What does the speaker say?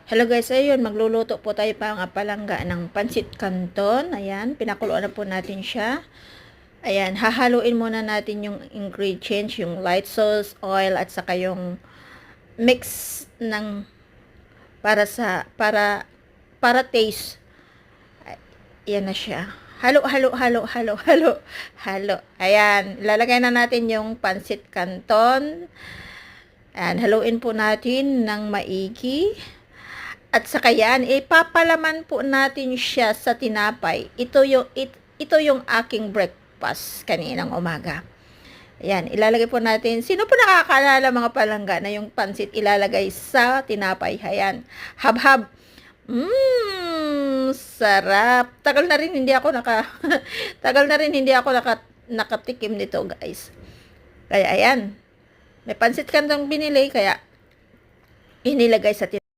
Hello guys, ayun, magluluto po tayo mga palangga ng pansit canton. Ayan, pinakuluan na po natin siya. Ayan, hahaluin muna natin yung ingredients, yung light sauce, oil, at saka yung mix ng para taste. Ayan na siya. Halo, halo, halo, halo, halo, halo. Ayan, ilalagay na natin yung pansit canton. Ayan, haluin po natin ng maigi. At saka yan, ipapalaman po natin siya sa tinapay. Ito yung aking breakfast kaninang umaga. Ayan, ilalagay po natin. Sino po nakakaalala mga palangga na yung pansit ilalagay sa tinapay? Ayan, habhab. Sarap. Tagal na rin hindi ako nakatikim nito, guys. Kaya ayan, may pansit kantong binili kaya inilagay sa tinapay.